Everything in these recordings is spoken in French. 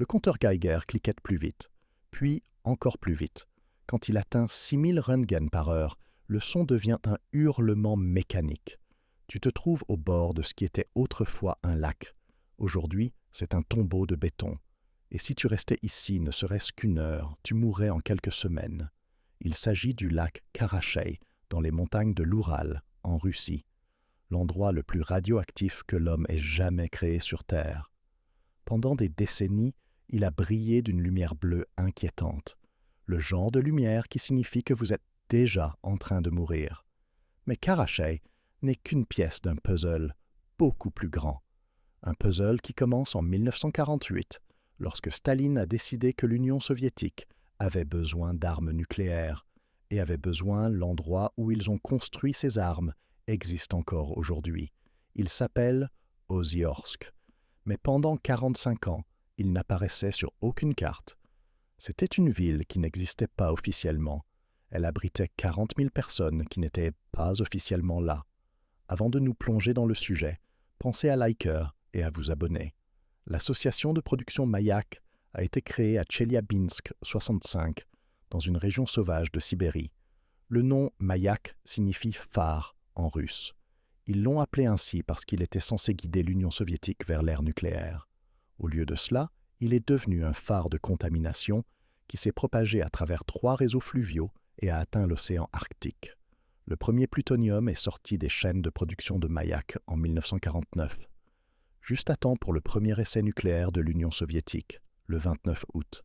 Le compteur Geiger cliquette plus vite, puis encore plus vite. Quand il atteint 6000 röntgen par heure, le son devient un hurlement mécanique. Tu te trouves au bord de ce qui était autrefois un lac. Aujourd'hui, c'est un tombeau de béton. Et si tu restais ici ne serait-ce qu'une heure, tu mourrais en quelques semaines. Il s'agit du lac Karachay, dans les montagnes de l'Oural, en Russie. L'endroit le plus radioactif que l'homme ait jamais créé sur Terre. Pendant des décennies, il a brillé d'une lumière bleue inquiétante. Le genre de lumière qui signifie que vous êtes déjà en train de mourir. Mais Karachay n'est qu'une pièce d'un puzzle beaucoup plus grand. Un puzzle qui commence en 1948, lorsque Staline a décidé que l'Union soviétique avait besoin d'armes nucléaires et avait besoin l'endroit où ils ont construit ces armes existe encore aujourd'hui. Il s'appelle Oziorsk. Mais pendant 45 ans, il n'apparaissait sur aucune carte. C'était une ville qui n'existait pas officiellement. Elle abritait 40 000 personnes qui n'étaient pas officiellement là. Avant de nous plonger dans le sujet, pensez à liker et à vous abonner. L'association de production Mayak a été créée à Tcheliabinsk 65, dans une région sauvage de Sibérie. Le nom Mayak signifie phare en russe. Ils l'ont appelé ainsi parce qu'il était censé guider l'Union soviétique vers l'ère nucléaire. Au lieu de cela, il est devenu un phare de contamination qui s'est propagé à travers 3 réseaux fluviaux et a atteint l'océan Arctique. Le premier plutonium est sorti des chaînes de production de Mayak en 1949, juste à temps pour le premier essai nucléaire de l'Union soviétique, le 29 août.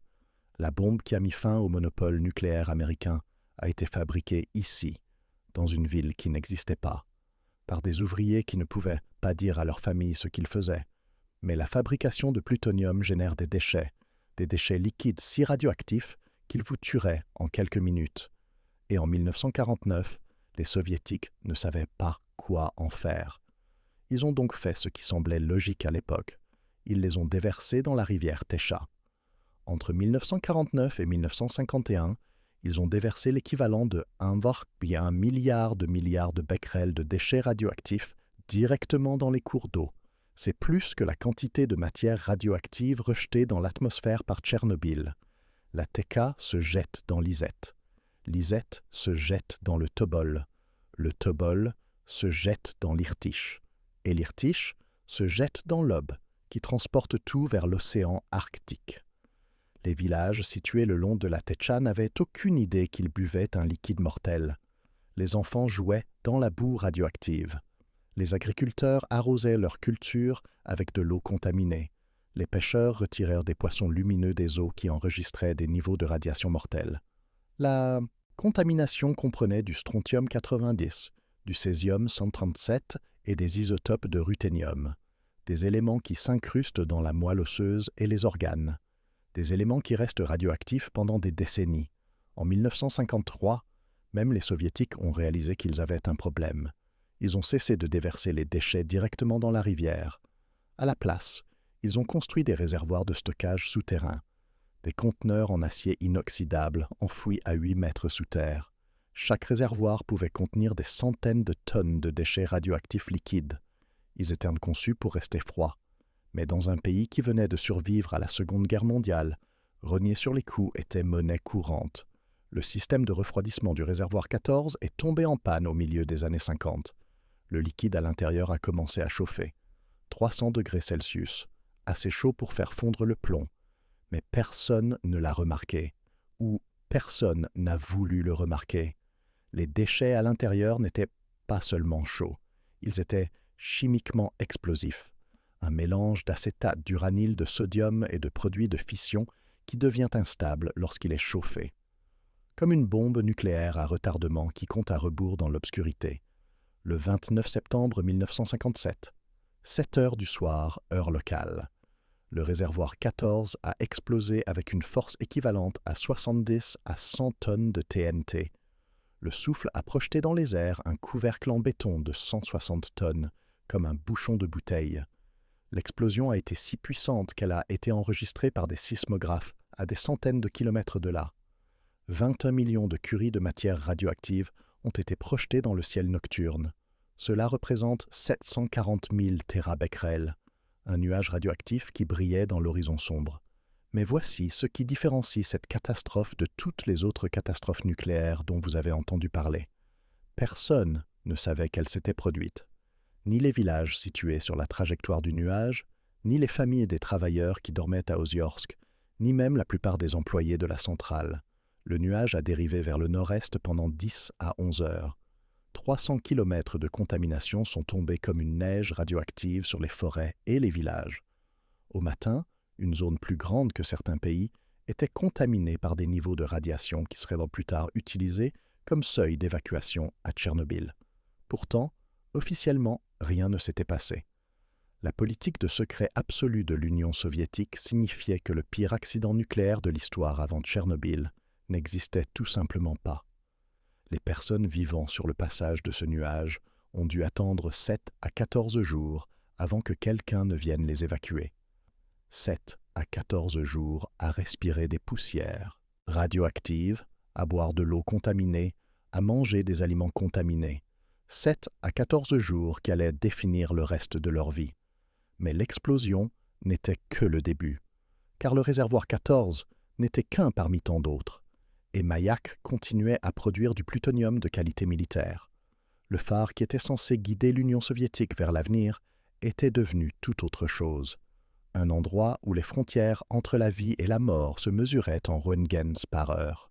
La bombe qui a mis fin au monopole nucléaire américain a été fabriquée ici, dans une ville qui n'existait pas, par des ouvriers qui ne pouvaient pas dire à leur famille ce qu'ils faisaient. Mais la fabrication de plutonium génère des déchets liquides si radioactifs qu'ils vous tueraient en quelques minutes. Et en 1949, les Soviétiques ne savaient pas quoi en faire. Ils ont donc fait ce qui semblait logique à l'époque. Ils les ont déversés dans la rivière Tesha. Entre 1949 et 1951, ils ont déversé l'équivalent de 1 milliard de becquerels de déchets radioactifs directement dans les cours d'eau. C'est plus que la quantité de matière radioactive rejetée dans l'atmosphère par Tchernobyl. La Teka se jette dans l'Izette. L'Izette se jette dans le Tobol. Le Tobol se jette dans l'Irtych. Et l'Irtych se jette dans l'Ob, qui transporte tout vers l'océan Arctique. Les villages situés le long de la Techa n'avaient aucune idée qu'ils buvaient un liquide mortel. Les enfants jouaient dans la boue radioactive. Les agriculteurs arrosaient leurs cultures avec de l'eau contaminée. Les pêcheurs retirèrent des poissons lumineux des eaux qui enregistraient des niveaux de radiation mortelle. La contamination comprenait du strontium 90, du césium 137 et des isotopes de ruthénium, des éléments qui s'incrustent dans la moelle osseuse et les organes, des éléments qui restent radioactifs pendant des décennies. En 1953, même les Soviétiques ont réalisé qu'ils avaient un problème. Ils ont cessé de déverser les déchets directement dans la rivière. À la place, ils ont construit des réservoirs de stockage souterrains, des conteneurs en acier inoxydable enfouis à 8 mètres sous terre. Chaque réservoir pouvait contenir des centaines de tonnes de déchets radioactifs liquides. Ils étaient conçus pour rester froids. Mais dans un pays qui venait de survivre à la Seconde Guerre mondiale, rogner sur les coups était monnaie courante. Le système de refroidissement du réservoir 14 est tombé en panne au milieu des années 50. Le liquide à l'intérieur a commencé à chauffer. 300 degrés Celsius, assez chaud pour faire fondre le plomb. Mais personne ne l'a remarqué, ou personne n'a voulu le remarquer. Les déchets à l'intérieur n'étaient pas seulement chauds, ils étaient chimiquement explosifs. Un mélange d'acétate d'uranyle de sodium et de produits de fission qui devient instable lorsqu'il est chauffé. Comme une bombe nucléaire à retardement qui compte à rebours dans l'obscurité. Le 29 septembre 1957, 7 heures du soir, heure locale. Le réservoir 14 a explosé avec une force équivalente à 70 à 100 tonnes de TNT. Le souffle a projeté dans les airs un couvercle en béton de 160 tonnes, comme un bouchon de bouteille. L'explosion a été si puissante qu'elle a été enregistrée par des sismographes à des centaines de kilomètres de là. 21 millions de curies de matière radioactive ont été projetées dans le ciel nocturne. Cela représente 740 000 térabecquerels, un nuage radioactif qui brillait dans l'horizon sombre. Mais voici ce qui différencie cette catastrophe de toutes les autres catastrophes nucléaires dont vous avez entendu parler. Personne ne savait qu'elle s'était produite. Ni les villages situés sur la trajectoire du nuage, ni les familles des travailleurs qui dormaient à Oziorsk, ni même la plupart des employés de la centrale. Le nuage a dérivé vers le nord-est pendant 10 à 11 heures. 300 kilomètres de contamination sont tombés comme une neige radioactive sur les forêts et les villages. Au matin, une zone plus grande que certains pays était contaminée par des niveaux de radiation qui seraient plus tard utilisés comme seuil d'évacuation à Tchernobyl. Pourtant, officiellement, rien ne s'était passé. La politique de secret absolu de l'Union soviétique signifiait que le pire accident nucléaire de l'histoire avant Tchernobyl n'existait tout simplement pas. Les personnes vivant sur le passage de ce nuage ont dû attendre 7 à 14 jours avant que quelqu'un ne vienne les évacuer. 7 à 14 jours à respirer des poussières radioactives, à boire de l'eau contaminée, à manger des aliments contaminés. 7 à 14 jours qui allaient définir le reste de leur vie. Mais l'explosion n'était que le début, car le réservoir 14 n'était qu'un parmi tant d'autres, et Mayak continuait à produire du plutonium de qualité militaire. Le phare qui était censé guider l'Union soviétique vers l'avenir était devenu tout autre chose, un endroit où les frontières entre la vie et la mort se mesuraient en roentgens par heure.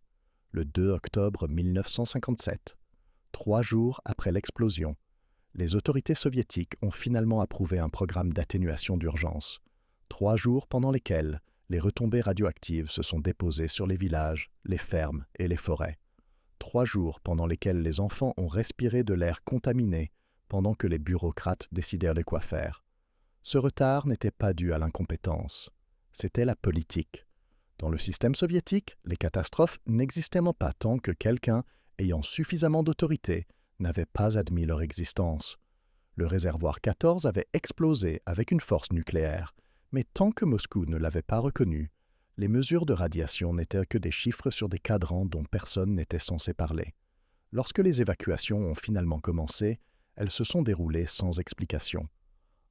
Le 2 octobre 1957, 3 jours après l'explosion, les autorités soviétiques ont finalement approuvé un programme d'atténuation d'urgence. 3 jours pendant lesquels les retombées radioactives se sont déposées sur les villages, les fermes et les forêts. 3 jours pendant lesquels les enfants ont respiré de l'air contaminé pendant que les bureaucrates décidèrent de quoi faire. Ce retard n'était pas dû à l'incompétence, c'était la politique. Dans le système soviétique, les catastrophes n'existaient pas tant que quelqu'un ayant suffisamment d'autorité n'avait pas admis leur existence. Le réservoir 14 avait explosé avec une force nucléaire, mais tant que Moscou ne l'avait pas reconnu, les mesures de radiation n'étaient que des chiffres sur des cadrans dont personne n'était censé parler. Lorsque les évacuations ont finalement commencé, elles se sont déroulées sans explication.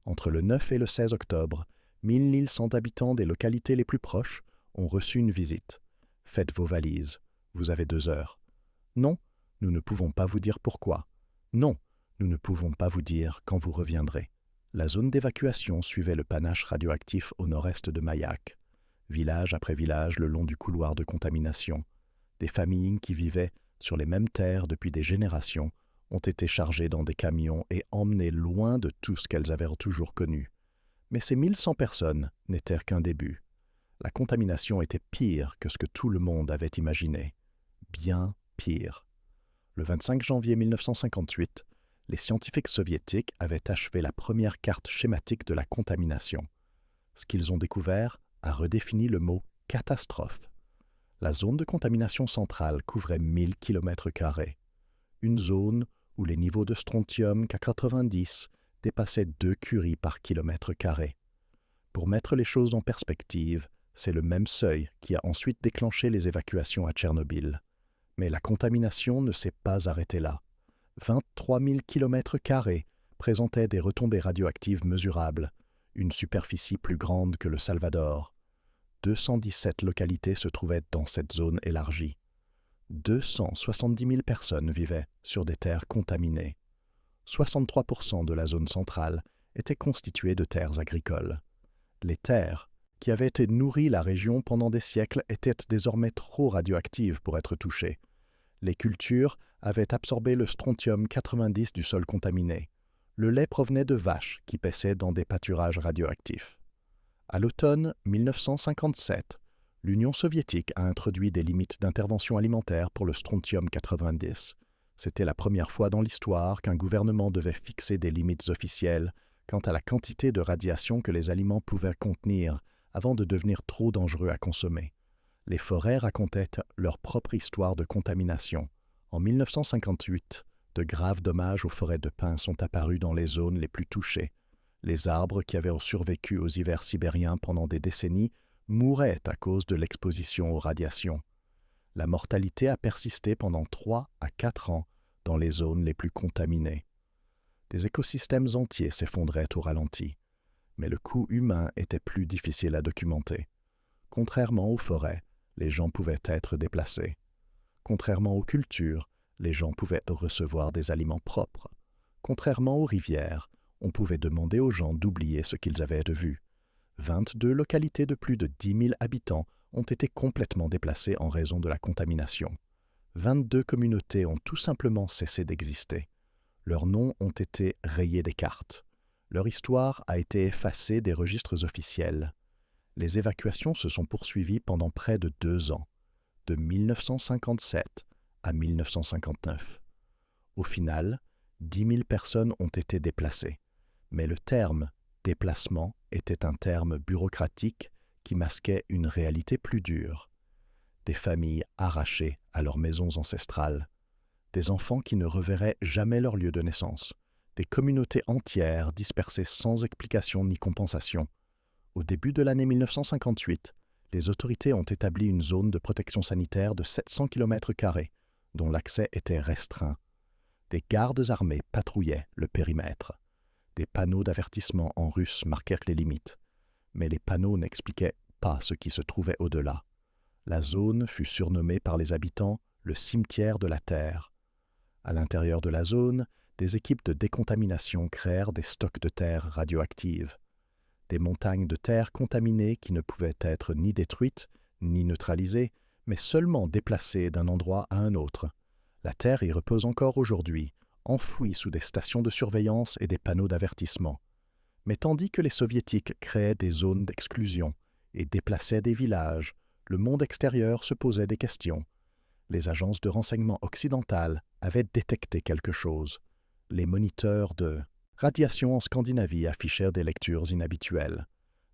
Entre le 9 et le 16 octobre, 1100 habitants des localités les plus proches ont reçu une visite. Faites vos valises, vous avez 2 heures. Non, nous ne pouvons pas vous dire pourquoi. Non, nous ne pouvons pas vous dire quand vous reviendrez. La zone d'évacuation suivait le panache radioactif au nord-est de Mayak. Village après village le long du couloir de contamination. Des familles qui vivaient sur les mêmes terres depuis des générations ont été chargées dans des camions et emmenées loin de tout ce qu'elles avaient toujours connu. Mais ces 1100 personnes n'étaient qu'un début. La contamination était pire que ce que tout le monde avait imaginé. Bien pire. Le 25 janvier 1958, les scientifiques soviétiques avaient achevé la première carte schématique de la contamination. Ce qu'ils ont découvert a redéfini le mot « catastrophe ». La zone de contamination centrale couvrait 1000 km², une zone où les niveaux de strontium K90 dépassaient 2 curies par kilomètre carré. Pour mettre les choses en perspective, c'est le même seuil qui a ensuite déclenché les évacuations à Tchernobyl. Mais la contamination ne s'est pas arrêtée là. 23 000 km² présentaient des retombées radioactives mesurables, une superficie plus grande que le Salvador. 217 localités se trouvaient dans cette zone élargie. 270 000 personnes vivaient sur des terres contaminées. 63% de la zone centrale était constituée de terres agricoles. Les terres, qui avaient été nourries la région pendant des siècles, étaient désormais trop radioactives pour être touchées. Les cultures avaient absorbé le strontium 90 du sol contaminé. Le lait provenait de vaches qui paissaient dans des pâturages radioactifs. À l'automne 1957, l'Union soviétique a introduit des limites d'intervention alimentaire pour le strontium 90. C'était la première fois dans l'histoire qu'un gouvernement devait fixer des limites officielles quant à la quantité de radiation que les aliments pouvaient contenir avant de devenir trop dangereux à consommer. Les forêts racontaient leur propre histoire de contamination. En 1958, de graves dommages aux forêts de pins sont apparus dans les zones les plus touchées. Les arbres qui avaient survécu aux hivers sibériens pendant des décennies mouraient à cause de l'exposition aux radiations. La mortalité a persisté pendant 3 à 4 ans dans les zones les plus contaminées. Des écosystèmes entiers s'effondraient au ralenti, mais le coût humain était plus difficile à documenter. Contrairement aux forêts, les gens pouvaient être déplacés. Contrairement aux cultures, les gens pouvaient recevoir des aliments propres. Contrairement aux rivières, on pouvait demander aux gens d'oublier ce qu'ils avaient de vue. 22 localités de plus de 10 000 habitants ont été complètement déplacées en raison de la contamination. 22 communautés ont tout simplement cessé d'exister. Leurs noms ont été rayés des cartes. Leur histoire a été effacée des registres officiels. Les évacuations se sont poursuivies pendant près de 2 ans, de 1957 à 1959. Au final, 10 000 personnes ont été déplacées, mais le terme « déplacement » était un terme bureaucratique qui masquait une réalité plus dure. Des familles arrachées à leurs maisons ancestrales, des enfants qui ne reverraient jamais leur lieu de naissance, des communautés entières dispersées sans explication ni compensation. Au début de l'année 1958, les autorités ont établi une zone de protection sanitaire de 700 km², dont l'accès était restreint. Des gardes armés patrouillaient le périmètre. Des panneaux d'avertissement en russe marquèrent les limites, mais les panneaux n'expliquaient pas ce qui se trouvait au-delà. La zone fut surnommée par les habitants le cimetière de la Terre. À l'intérieur de la zone, des équipes de décontamination créèrent des stocks de terre radioactives. Des montagnes de terre contaminées qui ne pouvaient être ni détruites, ni neutralisées, mais seulement déplacées d'un endroit à un autre. La terre y repose encore aujourd'hui, enfouie sous des stations de surveillance et des panneaux d'avertissement. Mais tandis que les Soviétiques créaient des zones d'exclusion et déplaçaient des villages, le monde extérieur se posait des questions. Les agences de renseignement occidentales avaient détecté quelque chose. Les moniteurs de radiation en Scandinavie affichèrent des lectures inhabituelles.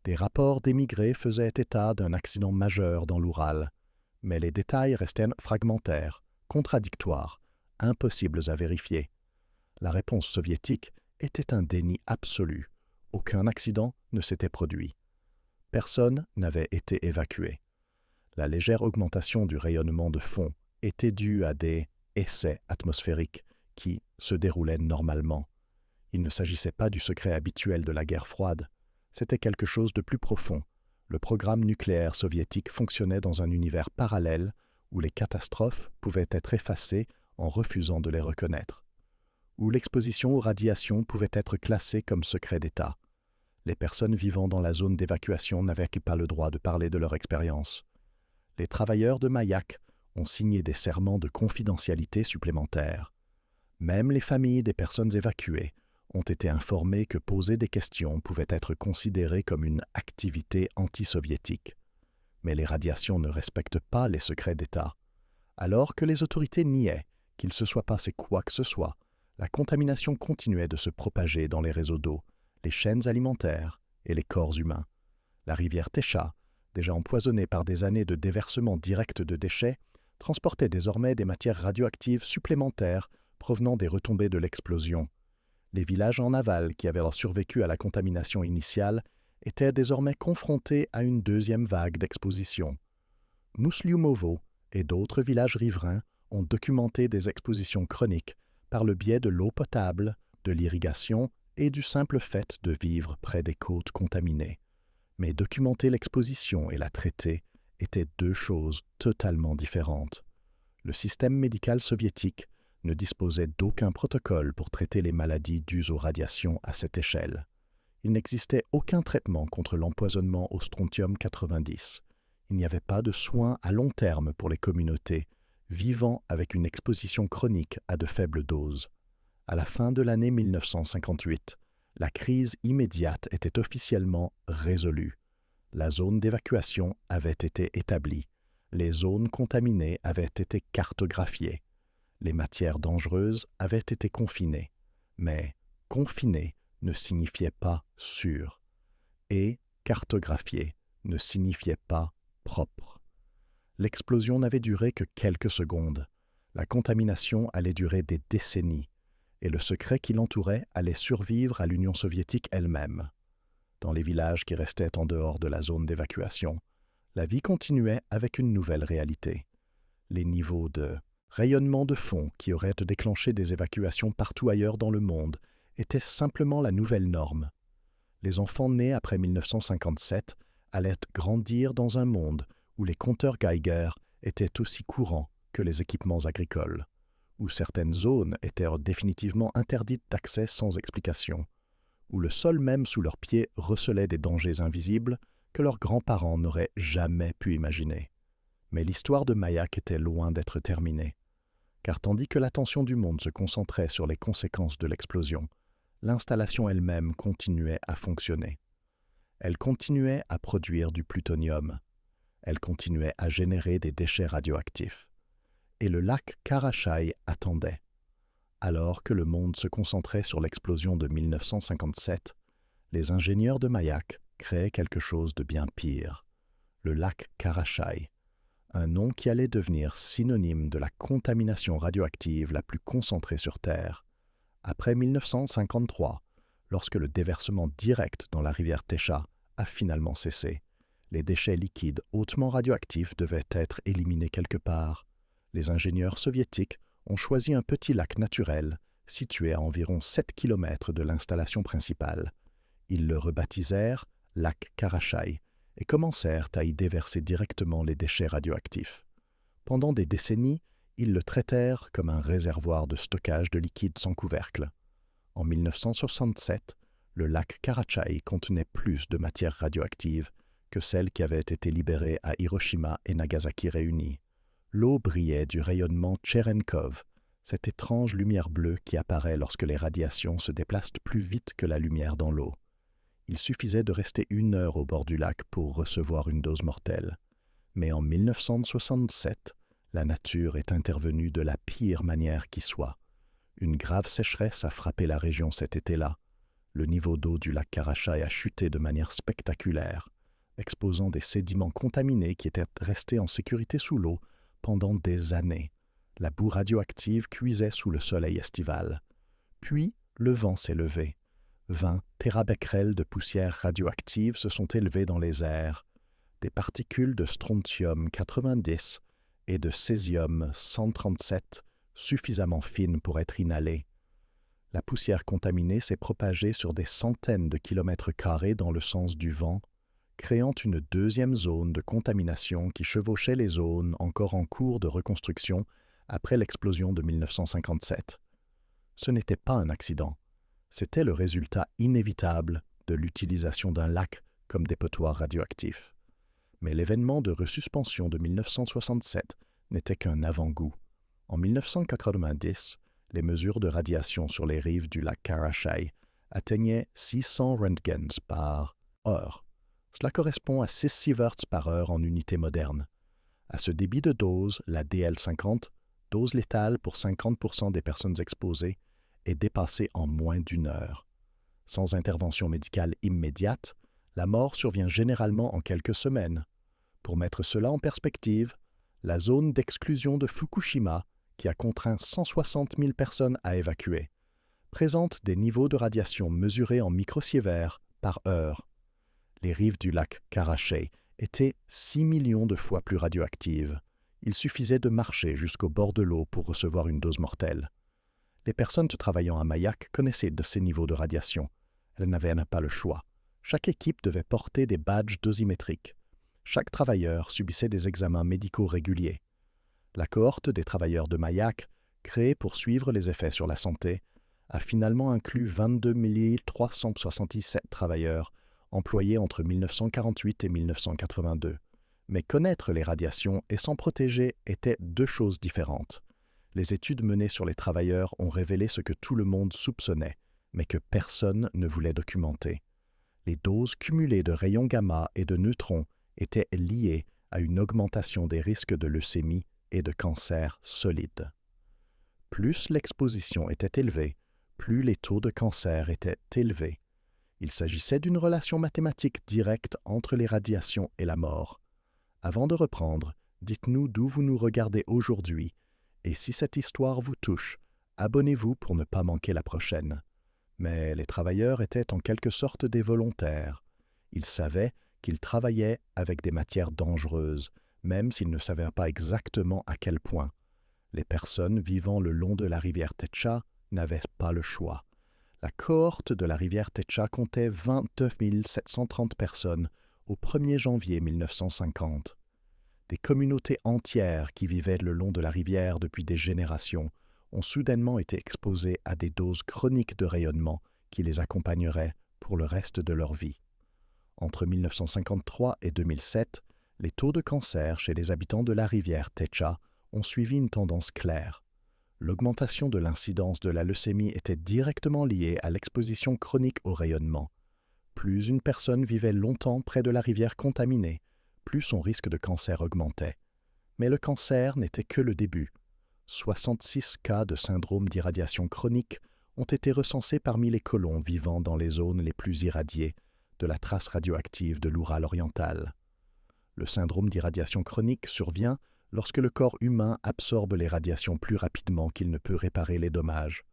Des rapports d'émigrés faisaient état d'un accident majeur dans l'Oural, mais les détails restaient fragmentaires, contradictoires, impossibles à vérifier. La réponse soviétique était un déni absolu. Aucun accident ne s'était produit. Personne n'avait été évacué. La légère augmentation du rayonnement de fond était due à des essais atmosphériques qui se déroulaient normalement. Il ne s'agissait pas du secret habituel de la guerre froide. C'était quelque chose de plus profond. Le programme nucléaire soviétique fonctionnait dans un univers parallèle où les catastrophes pouvaient être effacées en refusant de les reconnaître, où l'exposition aux radiations pouvait être classée comme secret d'État. Les personnes vivant dans la zone d'évacuation n'avaient pas le droit de parler de leur expérience. Les travailleurs de Mayak ont signé des serments de confidentialité supplémentaires. Même les familles des personnes évacuées ont été informées que poser des questions pouvait être considéré comme une activité anti-soviétique. Mais les radiations ne respectent pas les secrets d'État. Alors que les autorités niaient qu'il se soit passé quoi que ce soit, la contamination continuait de se propager dans les réseaux d'eau, les chaînes alimentaires et les corps humains. La rivière Tesha, déjà empoisonnée par des années de déversement direct de déchets, transportait désormais des matières radioactives supplémentaires provenant des retombées de l'explosion. Les villages en aval qui avaient survécu à la contamination initiale étaient désormais confrontés à une deuxième vague d'exposition. Mousliumovo et d'autres villages riverains ont documenté des expositions chroniques par le biais de l'eau potable, de l'irrigation et du simple fait de vivre près des côtes contaminées. Mais documenter l'exposition et la traiter étaient deux choses totalement différentes. Le système médical soviétique ne disposait d'aucun protocole pour traiter les maladies dues aux radiations à cette échelle. Il n'existait aucun traitement contre l'empoisonnement au strontium 90. Il n'y avait pas de soins à long terme pour les communautés vivant avec une exposition chronique à de faibles doses. À la fin de l'année 1958, la crise immédiate était officiellement résolue. La zone d'évacuation avait été établie. Les zones contaminées avaient été cartographiées. Les matières dangereuses avaient été confinées. Mais confiné ne signifiait pas sûr. Et cartographié ne signifiait pas propre. L'explosion n'avait duré que quelques secondes. La contamination allait durer des décennies. Et le secret qui l'entourait allait survivre à l'Union soviétique elle-même. Dans les villages qui restaient en dehors de la zone d'évacuation, la vie continuait avec une nouvelle réalité. Les niveaux de rayonnement de fond qui auraient déclenché des évacuations partout ailleurs dans le monde étaient simplement la nouvelle norme. Les enfants nés après 1957 allait grandir dans un monde où les compteurs Geiger étaient aussi courants que les équipements agricoles, où certaines zones étaient définitivement interdites d'accès sans explication, où le sol même sous leurs pieds recelait des dangers invisibles que leurs grands-parents n'auraient jamais pu imaginer. Mais l'histoire de Mayak était loin d'être terminée, car tandis que l'attention du monde se concentrait sur les conséquences de l'explosion, l'installation elle-même continuait à fonctionner. Elle continuait à produire du plutonium. Elle continuait à générer des déchets radioactifs. Et le lac Karachai attendait. Alors que le monde se concentrait sur l'explosion de 1957, les ingénieurs de Mayak créaient quelque chose de bien pire. Le lac Karachai, un nom qui allait devenir synonyme de la contamination radioactive la plus concentrée sur Terre. Après 1953, lorsque le déversement direct dans la rivière Tesha a finalement cessé, les déchets liquides hautement radioactifs devaient être éliminés quelque part. Les ingénieurs soviétiques ont choisi un petit lac naturel situé à environ 7 km de l'installation principale. Ils le rebaptisèrent lac Karachai et commencèrent à y déverser directement les déchets radioactifs. Pendant des décennies, ils le traitèrent comme un réservoir de stockage de liquide sans couvercle. En 1967, le lac Karachai contenait plus de matière radioactive que celle qui avait été libérée à Hiroshima et Nagasaki réunies. L'eau brillait du rayonnement Cherenkov, cette étrange lumière bleue qui apparaît lorsque les radiations se déplacent plus vite que la lumière dans l'eau. Il suffisait de rester 1 heure au bord du lac pour recevoir une dose mortelle. Mais en 1967, la nature est intervenue de la pire manière qui soit. Une grave sécheresse a frappé la région cet été-là. Le niveau d'eau du lac Karachai a chuté de manière spectaculaire, exposant des sédiments contaminés qui étaient restés en sécurité sous l'eau pendant des années. La boue radioactive cuisait sous le soleil estival. Puis, le vent s'est levé. 20 térabecquerels de poussière radioactive se sont élevés dans les airs. Des particules de strontium 90 et de césium 137 suffisamment fines pour être inhalées. La poussière contaminée s'est propagée sur des centaines de kilomètres carrés dans le sens du vent, créant une deuxième zone de contamination qui chevauchait les zones encore en cours de reconstruction après l'explosion de 1957. Ce n'était pas un accident, c'était le résultat inévitable de l'utilisation d'un lac comme dépotoir radioactif. Mais l'événement de resuspension de 1967 n'était qu'un avant-goût. En 1990, les mesures de radiation sur les rives du lac Karachai atteignaient 600 röntgens par heure. Cela correspond à 6 sieverts par heure en unité moderne. À ce débit de dose, la DL50, dose létale pour 50% des personnes exposées, est dépassée en moins d'1 heure. Sans intervention médicale immédiate, la mort survient généralement en quelques semaines. Pour mettre cela en perspective, la zone d'exclusion de Fukushima, qui a contraint 160 000 personnes à évacuer, présente des niveaux de radiation mesurés en microsieverts par heure. Les rives du lac Karachai étaient 6 millions de fois plus radioactives. Il suffisait de marcher jusqu'au bord de l'eau pour recevoir une dose mortelle. Les personnes travaillant à Mayak connaissaient de ces niveaux de radiation. Elles n'avaient pas le choix. Chaque équipe devait porter des badges dosimétriques. Chaque travailleur subissait des examens médicaux réguliers. La cohorte des travailleurs de Mayak, créée pour suivre les effets sur la santé, a finalement inclus 22 377 travailleurs employés entre 1948 et 1982. Mais connaître les radiations et s'en protéger étaient 2 choses différentes. Les études menées sur les travailleurs ont révélé ce que tout le monde soupçonnait, mais que personne ne voulait documenter. Les doses cumulées de rayons gamma et de neutrons étaient liées à une augmentation des risques de leucémie et de cancer solide. Plus l'exposition était élevée, plus les taux de cancer étaient élevés. Il s'agissait d'une relation mathématique directe entre les radiations et la mort. Avant de reprendre, dites-nous d'où vous nous regardez aujourd'hui, et si cette histoire vous touche, abonnez-vous pour ne pas manquer la prochaine. Mais les travailleurs étaient en quelque sorte des volontaires. Ils savaient qu'ils travaillaient avec des matières dangereuses, même s'ils ne savaient pas exactement à quel point. Les personnes vivant le long de la rivière Techa n'avaient pas le choix. La cohorte de la rivière Techa comptait 29 730 personnes au 1er janvier 1950. Des communautés entières qui vivaient le long de la rivière depuis des générations ont soudainement été exposées à des doses chroniques de rayonnement qui les accompagneraient pour le reste de leur vie. Entre 1953 et 2007, les taux de cancer chez les habitants de la rivière Techa ont suivi une tendance claire. L'augmentation de l'incidence de la leucémie était directement liée à l'exposition chronique au rayonnement. Plus une personne vivait longtemps près de la rivière contaminée, plus son risque de cancer augmentait. Mais le cancer n'était que le début. 66 cas de syndrome d'irradiation chronique ont été recensés parmi les colons vivant dans les zones les plus irradiées de la trace radioactive de l'Oural oriental. Le syndrome d'irradiation chronique survient lorsque le corps humain absorbe les radiations plus rapidement qu'il ne peut réparer les dommages.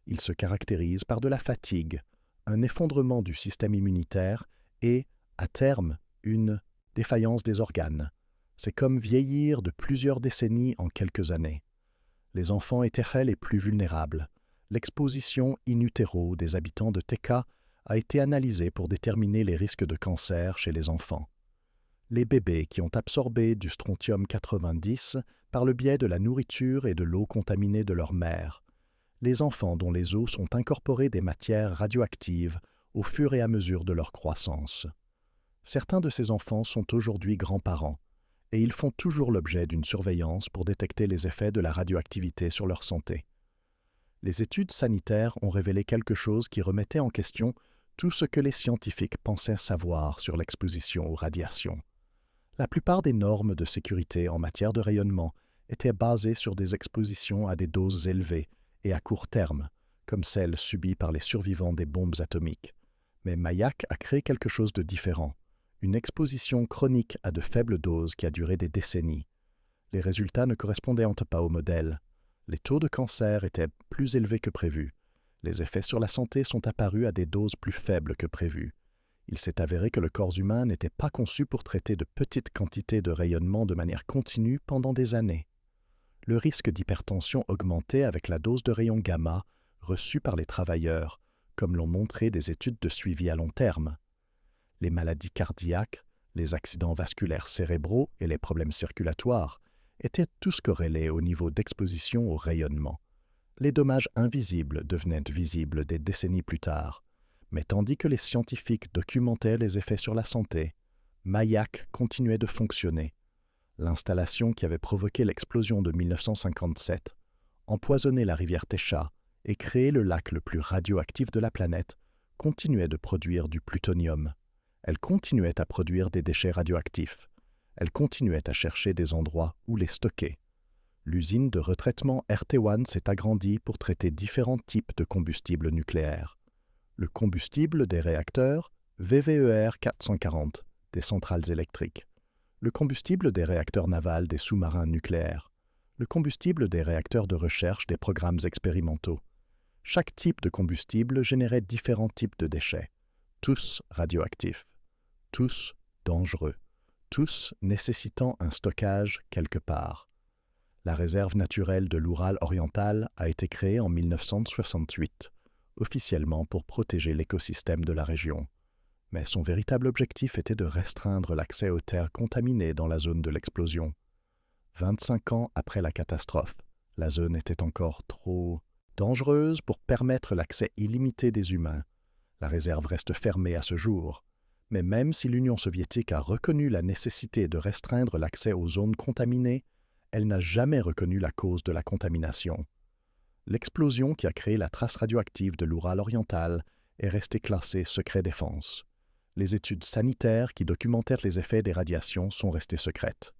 Il se caractérise par de la fatigue, un effondrement du système immunitaire et, à terme, une défaillance des organes. C'est comme vieillir de plusieurs décennies en quelques années. Les enfants étaient les plus vulnérables. L'exposition in utero des habitants de Techa a été analysée pour déterminer les risques de cancer chez les enfants. Les bébés qui ont absorbé du strontium-90 par le biais de la nourriture et de l'eau contaminée de leur mère. Les enfants dont les os sont incorporés des matières radioactives au fur et à mesure de leur croissance. Certains de ces enfants sont aujourd'hui grands-parents, et ils font toujours l'objet d'une surveillance pour détecter les effets de la radioactivité sur leur santé. Les études sanitaires ont révélé quelque chose qui remettait en question tout ce que les scientifiques pensaient savoir sur l'exposition aux radiations. La plupart des normes de sécurité en matière de rayonnement étaient basées sur des expositions à des doses élevées et à court terme, comme celles subies par les survivants des bombes atomiques. Mais Mayak a créé quelque chose de différent, une exposition chronique à de faibles doses qui a duré des décennies. Les résultats ne correspondaient pas au modèle. Les taux de cancer étaient plus élevés que prévu. Les effets sur la santé sont apparus à des doses plus faibles que prévues. Il s'est avéré que le corps humain n'était pas conçu pour traiter de petites quantités de rayonnement de manière continue pendant des années. Le risque d'hypertension augmentait avec la dose de rayons gamma reçue par les travailleurs, comme l'ont montré des études de suivi à long terme. Les maladies cardiaques, les accidents vasculaires cérébraux et les problèmes circulatoires étaient tous corrélés au niveau d'exposition au rayonnement. Les dommages invisibles devenaient visibles des décennies plus tard. Mais tandis que les scientifiques documentaient les effets sur la santé, Mayak continuait de fonctionner. L'installation qui avait provoqué l'explosion de 1957, empoisonné la rivière Techa et créé le lac le plus radioactif de la planète, continuait de produire du plutonium. Elle continuait à produire des déchets radioactifs. Elle continuait à chercher des endroits où les stocker. L'usine de retraitement RT1 s'est agrandie pour traiter différents types de combustibles nucléaires. Le combustible des réacteurs, VVER 440, des centrales électriques. Le combustible des réacteurs navals des sous-marins nucléaires. Le combustible des réacteurs de recherche des programmes expérimentaux. Chaque type de combustible générait différents types de déchets, tous radioactifs, tous dangereux, tous nécessitant un stockage quelque part. La réserve naturelle de l'Oural oriental a été créée en 1968, officiellement pour protéger l'écosystème de la région. Mais son véritable objectif était de restreindre l'accès aux terres contaminées dans la zone de l'explosion. 25 ans après la catastrophe, la zone était encore trop dangereuse pour permettre l'accès illimité des humains. La réserve reste fermée à ce jour. Mais même si l'Union soviétique a reconnu la nécessité de restreindre l'accès aux zones contaminées, elle n'a jamais reconnu la cause de la contamination. L'explosion qui a créé la trace radioactive de l'Oural oriental est restée classée secret défense. Les études sanitaires qui documentèrent les effets des radiations sont restées secrètes.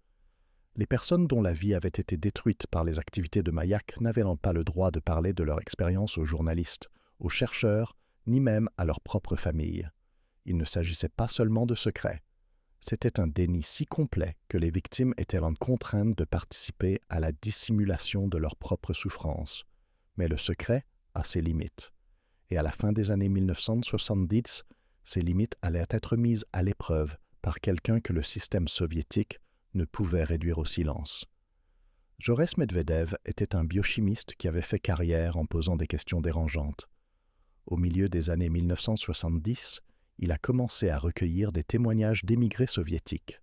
Les personnes dont la vie avait été détruite par les activités de Mayak n'avaient pas le droit de parler de leur expérience aux journalistes, aux chercheurs, ni même à leur propre famille. Il ne s'agissait pas seulement de secrets. C'était un déni si complet que les victimes étaient contraintes de participer à la dissimulation de leurs propres souffrances. Mais le secret a ses limites. Et à la fin des années 1970, ces limites allaient être mises à l'épreuve par quelqu'un que le système soviétique ne pouvait réduire au silence. Joris Medvedev était un biochimiste qui avait fait carrière en posant des questions dérangeantes. Au milieu des années 1970, il a commencé à recueillir des témoignages d'émigrés soviétiques,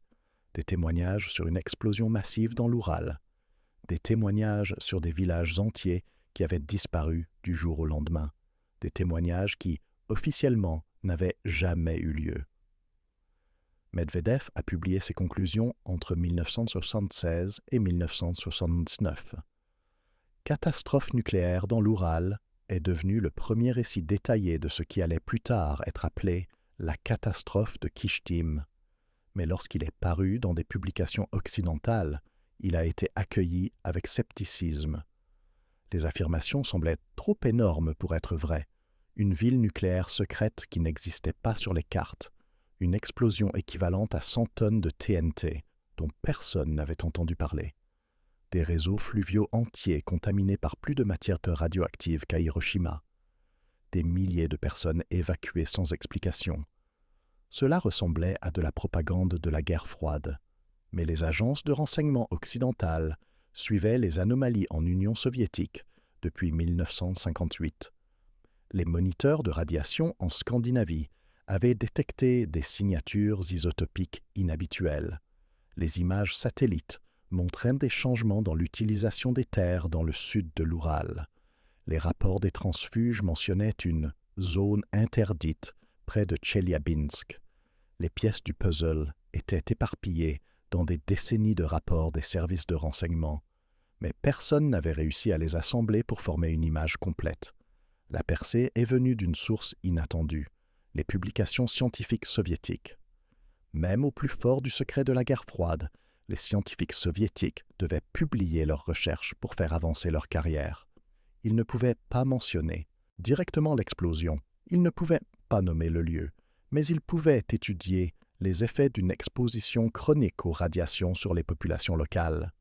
des témoignages sur une explosion massive dans l'Oural, des témoignages sur des villages entiers qui avaient disparu du jour au lendemain, des témoignages qui, officiellement, n'avaient jamais eu lieu. Medvedev a publié ses conclusions entre 1976 et 1979. Catastrophe nucléaire dans l'Oural est devenu le premier récit détaillé de ce qui allait plus tard être appelé la catastrophe de Kishtim. Mais lorsqu'il est paru dans des publications occidentales, il a été accueilli avec scepticisme. Les affirmations semblaient trop énormes pour être vraies. Une ville nucléaire secrète qui n'existait pas sur les cartes, une explosion équivalente à 100 tonnes de TNT, dont personne n'avait entendu parler. Des réseaux fluviaux entiers contaminés par plus de matière radioactive qu'à Hiroshima. Des milliers de personnes évacuées sans explication. Cela ressemblait à de la propagande de la guerre froide. Mais les agences de renseignement occidentales suivaient les anomalies en Union soviétique depuis 1958. Les moniteurs de radiation en Scandinavie avaient détecté des signatures isotopiques inhabituelles. Les images satellites montraient des changements dans l'utilisation des terres dans le sud de l'Oural. Les rapports des transfuges mentionnaient une « zone interdite » près de Tcheliabinsk. Les pièces du puzzle étaient éparpillées dans des décennies de rapports des services de renseignement, mais personne n'avait réussi à les assembler pour former une image complète. La percée est venue d'une source inattendue, les publications scientifiques soviétiques. Même au plus fort du secret de la guerre froide, les scientifiques soviétiques devaient publier leurs recherches pour faire avancer leur carrière. Ils ne pouvaient pas mentionner directement l'explosion, ils ne pouvaient pas nommer le lieu, mais ils pouvaient étudier les effets d'une exposition chronique aux radiations sur les populations locales.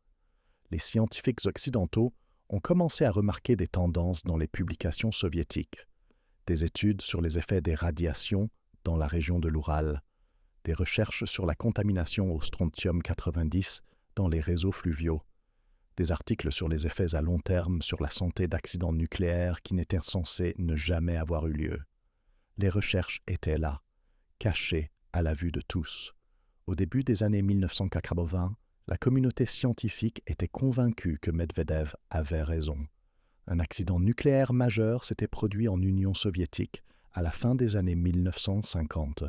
Les scientifiques occidentaux ont commencé à remarquer des tendances dans les publications soviétiques, des études sur les effets des radiations dans la région de l'Oural, des recherches sur la contamination au strontium-90 dans les réseaux fluviaux, des articles sur les effets à long terme sur la santé d'accidents nucléaires qui n'étaient censés ne jamais avoir eu lieu. Les recherches étaient là, cachées à la vue de tous. Au début des années 1980, la communauté scientifique était convaincue que Medvedev avait raison. Un accident nucléaire majeur s'était produit en Union soviétique à la fin des années 1950.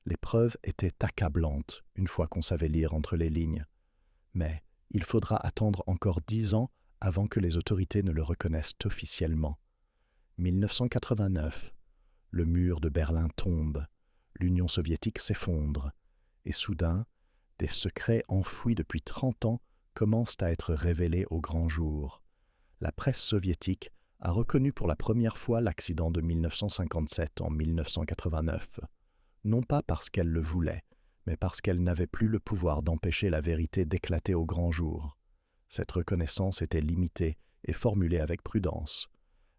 Les preuves étaient accablantes une fois qu'on savait lire entre les lignes. Mais il faudra attendre encore 10 ans avant que les autorités ne le reconnaissent officiellement. 1989, le mur de Berlin tombe, l'Union soviétique s'effondre, et soudain, des secrets enfouis depuis 30 ans commencent à être révélés au grand jour. La presse soviétique a reconnu pour la première fois l'accident de 1957 en 1989, non pas parce qu'elle le voulait, mais parce qu'elle n'avait plus le pouvoir d'empêcher la vérité d'éclater au grand jour. Cette reconnaissance était limitée et formulée avec prudence.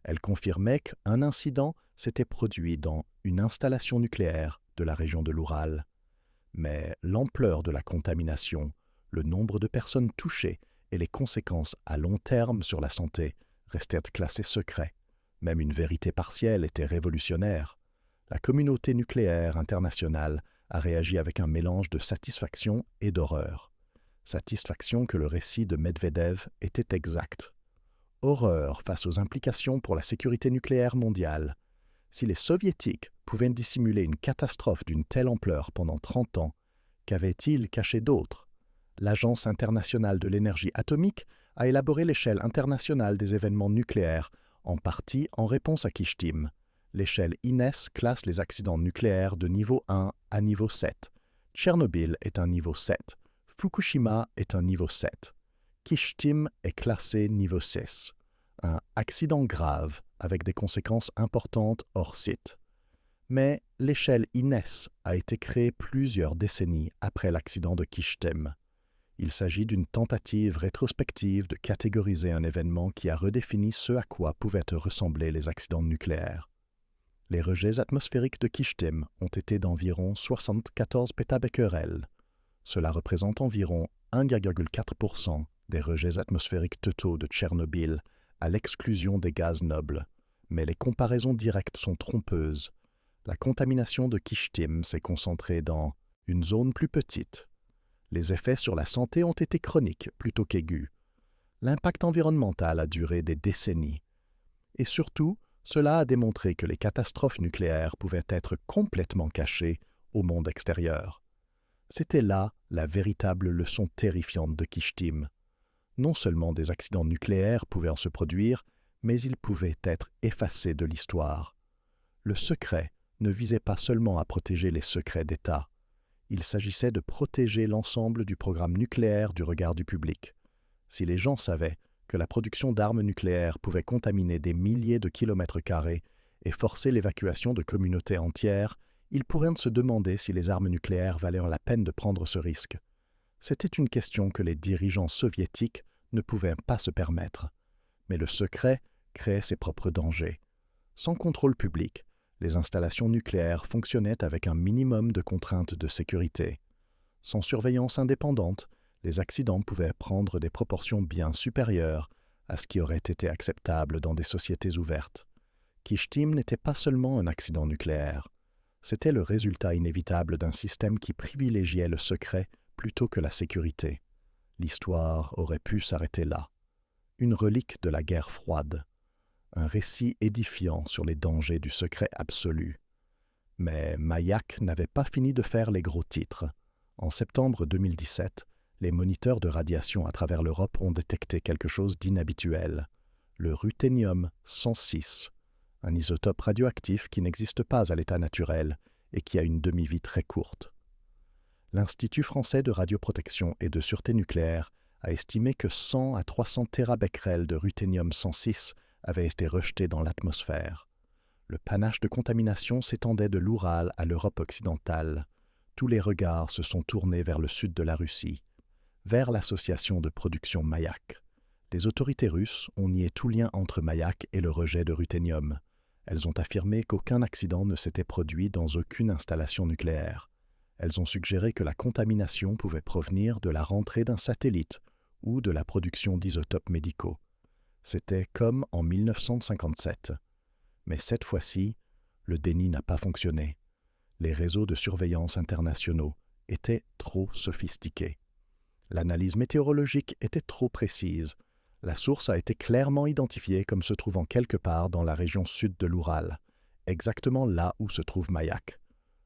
Elle confirmait qu'un incident s'était produit dans une installation nucléaire de la région de l'Oural. Mais l'ampleur de la contamination, le nombre de personnes touchées et les conséquences à long terme sur la santé restaient classés secrets. Même une vérité partielle était révolutionnaire. La communauté nucléaire internationale a réagi avec un mélange de satisfaction et d'horreur. Satisfaction que le récit de Medvedev était exact. Horreur face aux implications pour la sécurité nucléaire mondiale. Si les Soviétiques pouvaient dissimuler une catastrophe d'une telle ampleur pendant 30 ans, qu'avaient-ils caché d'autre? L'Agence internationale de l'énergie atomique a élaboré l'échelle internationale des événements nucléaires, en partie en réponse à Kishtim. L'échelle INES classe les accidents nucléaires de niveau 1 à niveau 7. Tchernobyl est un niveau 7. Fukushima est un niveau 7. Kishtim est classé niveau 6. Un accident grave avec des conséquences importantes hors site. Mais l'échelle INES a été créée plusieurs décennies après l'accident de Kishtim. Il s'agit d'une tentative rétrospective de catégoriser un événement qui a redéfini ce à quoi pouvaient ressembler les accidents nucléaires. Les rejets atmosphériques de Kishtim ont été d'environ 74 pétabecquerels. Cela représente environ 1,4% des rejets atmosphériques totaux de Tchernobyl, à l'exclusion des gaz nobles. Mais les comparaisons directes sont trompeuses. La contamination de Kishtim s'est concentrée dans une zone plus petite. Les effets sur la santé ont été chroniques plutôt qu'aigus. L'impact environnemental a duré des décennies. Et surtout, cela a démontré que les catastrophes nucléaires pouvaient être complètement cachées au monde extérieur. C'était là la véritable leçon terrifiante de Kishtim. Non seulement des accidents nucléaires pouvaient en se produire, mais ils pouvaient être effacés de l'histoire. Le secret ne visait pas seulement à protéger les secrets d'État. Il s'agissait de protéger l'ensemble du programme nucléaire du regard du public. Si les gens savaient que la production d'armes nucléaires pouvait contaminer des milliers de kilomètres carrés et forcer l'évacuation de communautés entières, ils pourraient se demander si les armes nucléaires valaient la peine de prendre ce risque. C'était une question que les dirigeants soviétiques ne pouvaient pas se permettre. Mais le secret créait ses propres dangers. Sans contrôle public, les installations nucléaires fonctionnaient avec un minimum de contraintes de sécurité. Sans surveillance indépendante, les accidents pouvaient prendre des proportions bien supérieures à ce qui aurait été acceptable dans des sociétés ouvertes. Kishtim n'était pas seulement un accident nucléaire. C'était le résultat inévitable d'un système qui privilégiait le secret plutôt que la sécurité. L'histoire aurait pu s'arrêter là. Une relique de la guerre froide. Un récit édifiant sur les dangers du secret absolu. Mais Mayak n'avait pas fini de faire les gros titres. En septembre 2017, les moniteurs de radiation à travers l'Europe ont détecté quelque chose d'inhabituel. Le ruthénium-106, un isotope radioactif qui n'existe pas à l'état naturel et qui a une demi-vie très courte. L'Institut français de radioprotection et de sûreté nucléaire a estimé que 100 à 300 térabecquerels de ruthénium-106 avaient été rejetés dans l'atmosphère. Le panache de contamination s'étendait de l'Oural à l'Europe occidentale. Tous les regards se sont tournés vers le sud de la Russie, vers l'association de production Mayak. Les autorités russes ont nié tout lien entre Mayak et le rejet de ruthénium. Elles ont affirmé qu'aucun accident ne s'était produit dans aucune installation nucléaire. Elles ont suggéré que la contamination pouvait provenir de la rentrée d'un satellite ou de la production d'isotopes médicaux. C'était comme en 1957. Mais cette fois-ci, le déni n'a pas fonctionné. Les réseaux de surveillance internationaux étaient trop sophistiqués. L'analyse météorologique était trop précise. La source a été clairement identifiée comme se trouvant quelque part dans la région sud de l'Oural, exactement là où se trouve Mayak.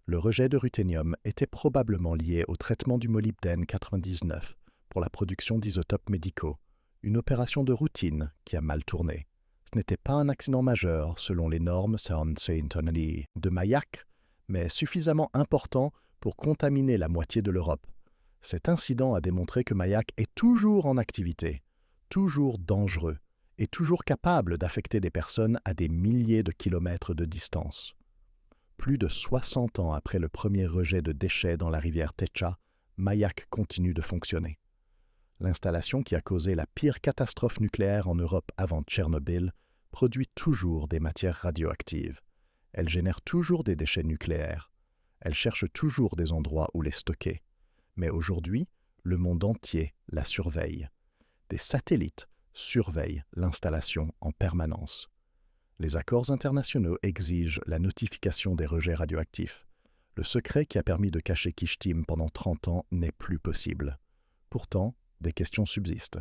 Le rejet de ruthénium était probablement lié au traitement du molybdène 99 pour la production d'isotopes médicaux, une opération de routine qui a mal tourné. Ce n'était pas un accident majeur selon les normes Sound Scientific de Mayak, mais suffisamment important pour contaminer la moitié de l'Europe. Cet incident a démontré que Mayak est toujours en activité, toujours dangereux et toujours capable d'affecter des personnes à des milliers de kilomètres de distance. Plus de 60 ans après le premier rejet de déchets dans la rivière Techa, Mayak continue de fonctionner. L'installation qui a causé la pire catastrophe nucléaire en Europe avant Tchernobyl produit toujours des matières radioactives. Elle génère toujours des déchets nucléaires. Elle cherche toujours des endroits où les stocker. Mais aujourd'hui, le monde entier la surveille. Des satellites surveillent l'installation en permanence. Les accords internationaux exigent la notification des rejets radioactifs. Le secret qui a permis de cacher Kishtim pendant 30 ans n'est plus possible. Pourtant, des questions subsistent.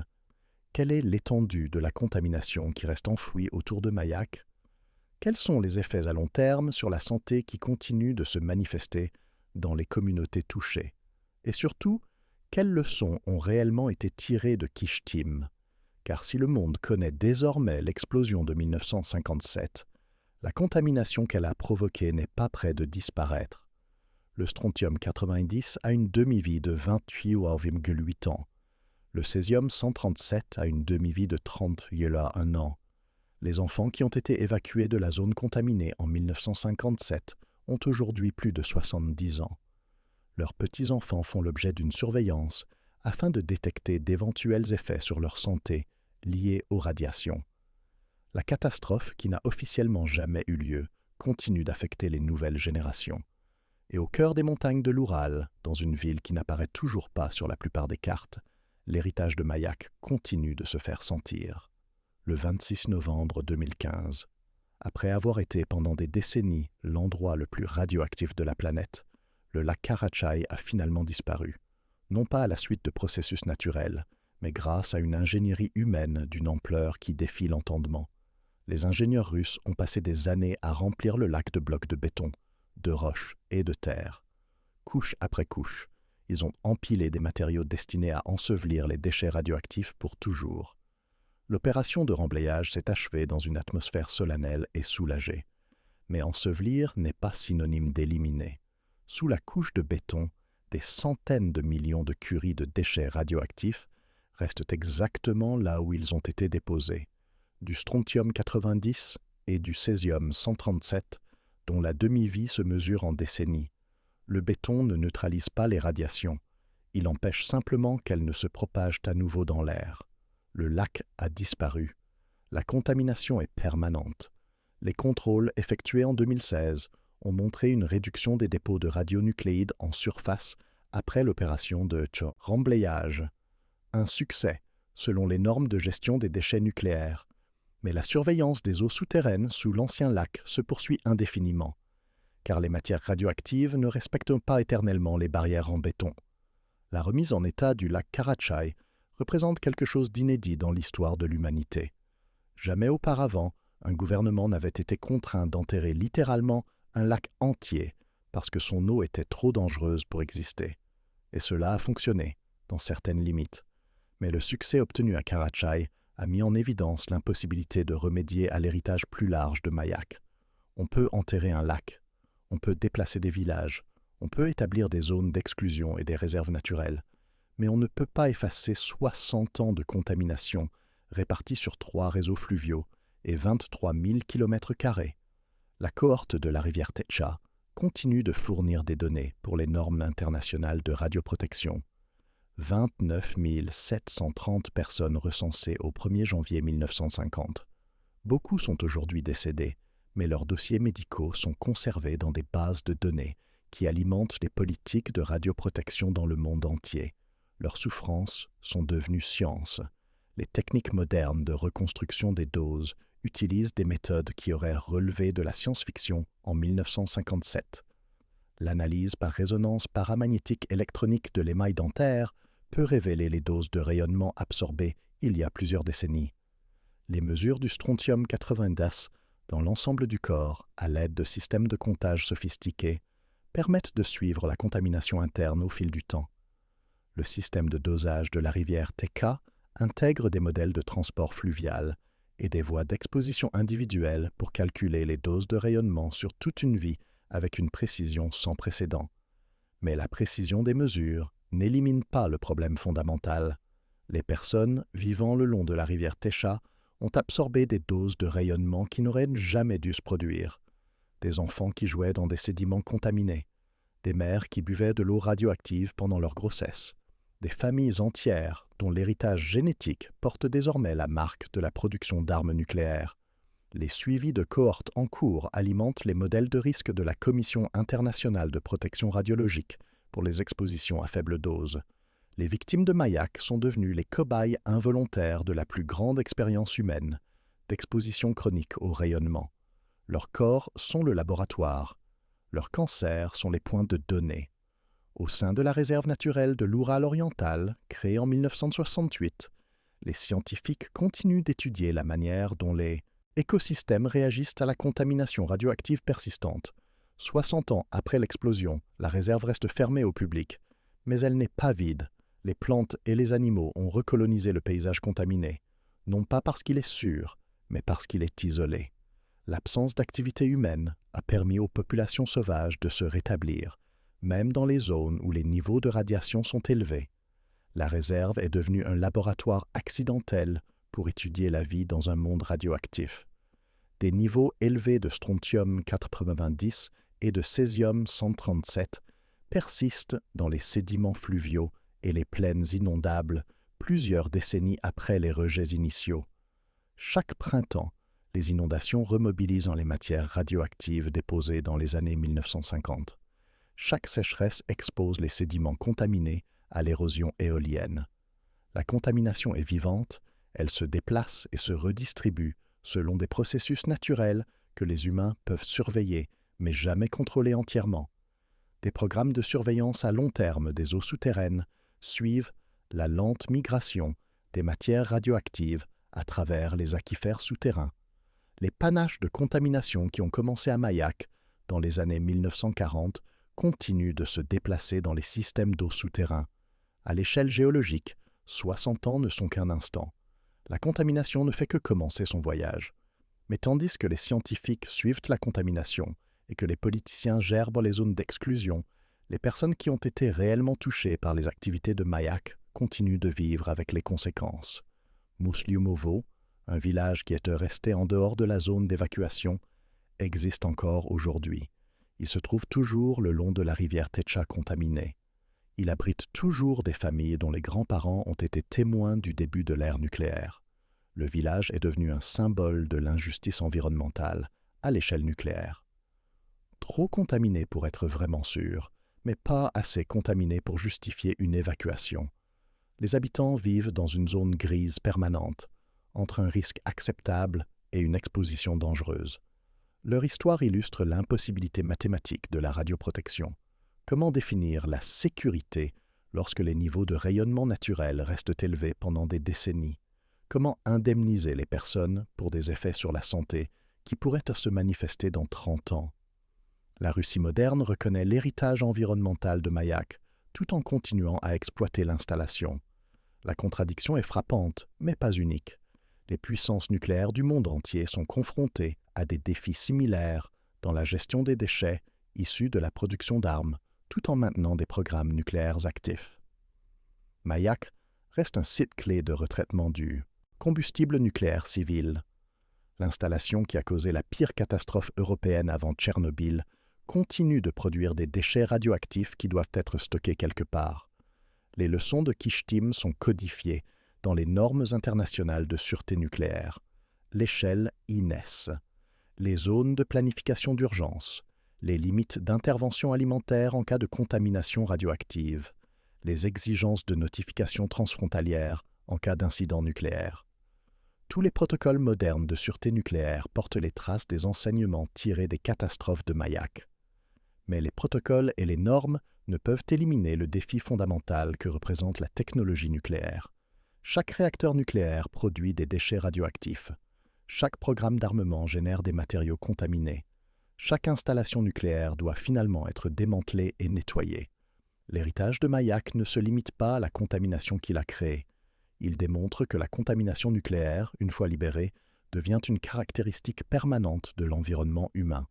Quelle est l'étendue de la contamination qui reste enfouie autour de Mayak? Quels sont les effets à long terme sur la santé qui continuent de se manifester dans les communautés touchées? Et surtout, quelles leçons ont réellement été tirées de Kishtim? Car si le monde connaît désormais l'explosion de 1957, la contamination qu'elle a provoquée n'est pas près de disparaître. Le strontium 90 a une demi-vie de 28,8 ans. Le césium 137 a une demi-vie de 30,1 ans. Les enfants qui ont été évacués de la zone contaminée en 1957 ont aujourd'hui plus de 70 ans. Leurs petits-enfants font l'objet d'une surveillance afin de détecter d'éventuels effets sur leur santé liés aux radiations. La catastrophe, qui n'a officiellement jamais eu lieu, continue d'affecter les nouvelles générations. Et au cœur des montagnes de l'Oural, dans une ville qui n'apparaît toujours pas sur la plupart des cartes, l'héritage de Mayak continue de se faire sentir. Le 26 novembre 2015, Après avoir été pendant des décennies l'endroit le plus radioactif de la planète, le lac Karachai a finalement disparu, non pas à la suite de processus naturels, mais grâce à une ingénierie humaine d'une ampleur qui défie l'entendement. Les ingénieurs russes ont passé des années à remplir le lac de blocs de béton, de roches et de terre. Couche après couche, ils ont empilé des matériaux destinés à ensevelir les déchets radioactifs pour toujours. L'opération de remblayage s'est achevée dans une atmosphère solennelle et soulagée. Mais ensevelir n'est pas synonyme d'éliminer. Sous la couche de béton, des centaines de millions de curies de déchets radioactifs restent exactement là où ils ont été déposés, du strontium 90 et du césium 137, dont la demi-vie se mesure en décennies. Le béton ne neutralise pas les radiations, il empêche simplement qu'elles ne se propagent à nouveau dans l'air. Le lac a disparu. La contamination est permanente. Les contrôles effectués en 2016 ont montré une réduction des dépôts de radionucléides en surface après l'opération de remblayage. Un succès, selon les normes de gestion des déchets nucléaires. Mais la surveillance des eaux souterraines sous l'ancien lac se poursuit indéfiniment, car les matières radioactives ne respectent pas éternellement les barrières en béton. La remise en état du lac Karachai représente quelque chose d'inédit dans l'histoire de l'humanité. Jamais auparavant, un gouvernement n'avait été contraint d'enterrer littéralement un lac entier parce que son eau était trop dangereuse pour exister. Et cela a fonctionné, dans certaines limites. Mais le succès obtenu à Karachai a mis en évidence l'impossibilité de remédier à l'héritage plus large de Mayak. On peut enterrer un lac, on peut déplacer des villages, on peut établir des zones d'exclusion et des réserves naturelles, mais on ne peut pas effacer 60 ans de contamination répartis sur 3 réseaux fluviaux et 23 000 km². La cohorte de la rivière Techa continue de fournir des données pour les normes internationales de radioprotection. 29 730 personnes recensées au 1er janvier 1950. Beaucoup sont aujourd'hui décédés, mais leurs dossiers médicaux sont conservés dans des bases de données qui alimentent les politiques de radioprotection dans le monde entier. Leurs souffrances sont devenues science. Les techniques modernes de reconstruction des doses utilisent des méthodes qui auraient relevé de la science-fiction en 1957. L'analyse par résonance paramagnétique électronique de l'émail dentaire peut révéler les doses de rayonnement absorbées il y a plusieurs décennies. Les mesures du strontium 90 dans l'ensemble du corps, à l'aide de systèmes de comptage sophistiqués, permettent de suivre la contamination interne au fil du temps. Le système de dosage de la rivière Teka intègre des modèles de transport fluvial et des voies d'exposition individuelles pour calculer les doses de rayonnement sur toute une vie avec une précision sans précédent. Mais la précision des mesures n'élimine pas le problème fondamental. Les personnes vivant le long de la rivière Techa ont absorbé des doses de rayonnement qui n'auraient jamais dû se produire. Des enfants qui jouaient dans des sédiments contaminés, des mères qui buvaient de l'eau radioactive pendant leur grossesse, des familles entières dont l'héritage génétique porte désormais la marque de la production d'armes nucléaires. Les suivis de cohortes en cours alimentent les modèles de risque de la Commission internationale de protection radiologique pour les expositions à faible dose. Les victimes de Mayak sont devenues les cobayes involontaires de la plus grande expérience humaine, d'exposition chronique au rayonnement. Leurs corps sont le laboratoire. Leurs cancers sont les points de données. Au sein de la réserve naturelle de l'Oural oriental, créée en 1968, les scientifiques continuent d'étudier la manière dont les écosystèmes réagissent à la contamination radioactive persistante. 60 ans après l'explosion, la réserve reste fermée au public, mais elle n'est pas vide. Les plantes et les animaux ont recolonisé le paysage contaminé, non pas parce qu'il est sûr, mais parce qu'il est isolé. L'absence d'activité humaine a permis aux populations sauvages de se rétablir, même dans les zones où les niveaux de radiation sont élevés. La réserve est devenue un laboratoire accidentel pour étudier la vie dans un monde radioactif. Des niveaux élevés de strontium 90 et de césium 137 persistent dans les sédiments fluviaux et les plaines inondables plusieurs décennies après les rejets initiaux. Chaque printemps, les inondations remobilisent les matières radioactives déposées dans les années 1950. Chaque sécheresse expose les sédiments contaminés à l'érosion éolienne. La contamination est vivante, elle se déplace et se redistribue selon des processus naturels que les humains peuvent surveiller, mais jamais contrôler entièrement. Des programmes de surveillance à long terme des eaux souterraines suivent la lente migration des matières radioactives à travers les aquifères souterrains. Les panaches de contamination qui ont commencé à Mayak dans les années 1940 continuent de se déplacer dans les systèmes d'eau souterrains. À l'échelle géologique, 60 ans ne sont qu'un instant. La contamination ne fait que commencer son voyage. Mais tandis que les scientifiques suivent la contamination et que les politiciens gèrent les zones d'exclusion, les personnes qui ont été réellement touchées par les activités de Mayak continuent de vivre avec les conséquences. Musliumovo, un village qui était resté en dehors de la zone d'évacuation, existe encore aujourd'hui. Il se trouve toujours le long de la rivière Techa contaminée. Il abrite toujours des familles dont les grands-parents ont été témoins du début de l'ère nucléaire. Le village est devenu un symbole de l'injustice environnementale à l'échelle nucléaire. Trop contaminé pour être vraiment sûr, mais pas assez contaminé pour justifier une évacuation. Les habitants vivent dans une zone grise permanente, entre un risque acceptable et une exposition dangereuse. Leur histoire illustre l'impossibilité mathématique de la radioprotection. Comment définir la sécurité lorsque les niveaux de rayonnement naturel restent élevés pendant des décennies? Comment indemniser les personnes pour des effets sur la santé qui pourraient se manifester dans 30 ans? La Russie moderne reconnaît l'héritage environnemental de Mayak tout en continuant à exploiter l'installation. La contradiction est frappante, mais pas unique. Les puissances nucléaires du monde entier sont confrontées à des défis similaires dans la gestion des déchets issus de la production d'armes, tout en maintenant des programmes nucléaires actifs. Mayak reste un site clé de retraitement du combustible nucléaire civil. L'installation qui a causé la pire catastrophe européenne avant Tchernobyl continue de produire des déchets radioactifs qui doivent être stockés quelque part. Les leçons de Kishtim sont codifiées dans les normes internationales de sûreté nucléaire, l'échelle INES, les zones de planification d'urgence, les limites d'intervention alimentaire en cas de contamination radioactive, les exigences de notification transfrontalière en cas d'incident nucléaire. Tous les protocoles modernes de sûreté nucléaire portent les traces des enseignements tirés des catastrophes de Mayak. Mais les protocoles et les normes ne peuvent éliminer le défi fondamental que représente la technologie nucléaire. Chaque réacteur nucléaire produit des déchets radioactifs. Chaque programme d'armement génère des matériaux contaminés. Chaque installation nucléaire doit finalement être démantelée et nettoyée. L'héritage de Mayak ne se limite pas à la contamination qu'il a créée. Il démontre que la contamination nucléaire, une fois libérée, devient une caractéristique permanente de l'environnement humain.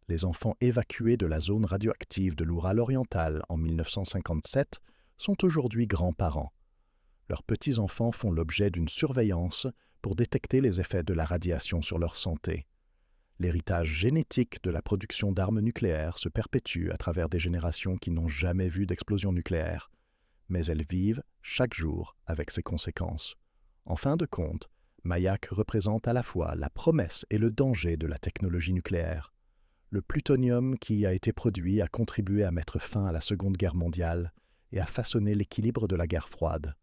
Les enfants évacués de la zone radioactive de l'Oural oriental en 1957 sont aujourd'hui grands-parents. Leurs petits-enfants font l'objet d'une surveillance pour détecter les effets de la radiation sur leur santé. L'héritage génétique de la production d'armes nucléaires se perpétue à travers des générations qui n'ont jamais vu d'explosion nucléaire, mais elles vivent chaque jour avec ses conséquences. En fin de compte, Mayak représente à la fois la promesse et le danger de la technologie nucléaire. Le plutonium qui y a été produit a contribué à mettre fin à la Seconde Guerre mondiale et à façonner l'équilibre de la guerre froide.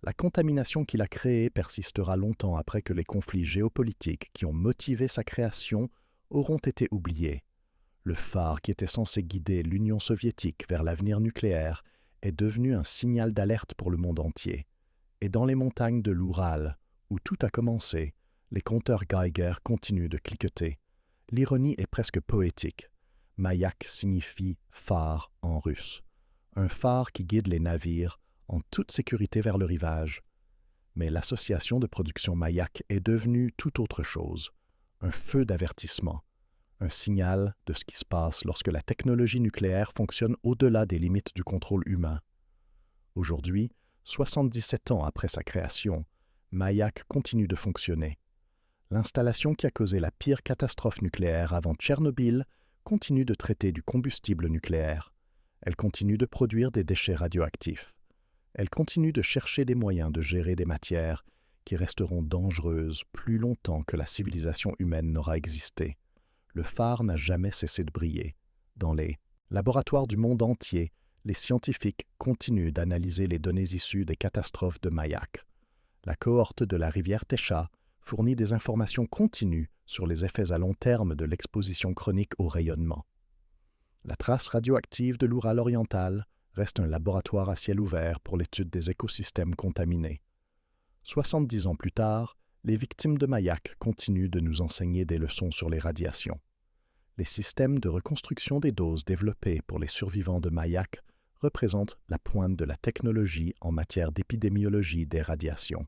La contamination qu'il a créée persistera longtemps après que les conflits géopolitiques qui ont motivé sa création auront été oubliés. Le phare qui était censé guider l'Union soviétique vers l'avenir nucléaire est devenu un signal d'alerte pour le monde entier. Et dans les montagnes de l'Oural, où tout a commencé, les compteurs Geiger continuent de cliqueter. L'ironie est presque poétique. Mayak signifie phare en russe. Un phare qui guide les navires en toute sécurité vers le rivage. Mais l'association de production Mayak est devenue tout autre chose. Un feu d'avertissement. Un signal de ce qui se passe lorsque la technologie nucléaire fonctionne au-delà des limites du contrôle humain. Aujourd'hui, 77 ans après sa création, Mayak continue de fonctionner. L'installation qui a causé la pire catastrophe nucléaire avant Tchernobyl continue de traiter du combustible nucléaire. Elle continue de produire des déchets radioactifs. Elle continue de chercher des moyens de gérer des matières qui resteront dangereuses plus longtemps que la civilisation humaine n'aura existé. Le phare n'a jamais cessé de briller. Dans les laboratoires du monde entier, les scientifiques continuent d'analyser les données issues des catastrophes de Mayak. La cohorte de la rivière Techa fournit des informations continues sur les effets à long terme de l'exposition chronique au rayonnement. La trace radioactive de l'Oural oriental reste un laboratoire à ciel ouvert pour l'étude des écosystèmes contaminés. 70 ans plus tard, les victimes de Mayak continuent de nous enseigner des leçons sur les radiations. Les systèmes de reconstruction des doses développés pour les survivants de Mayak représentent la pointe de la technologie en matière d'épidémiologie des radiations.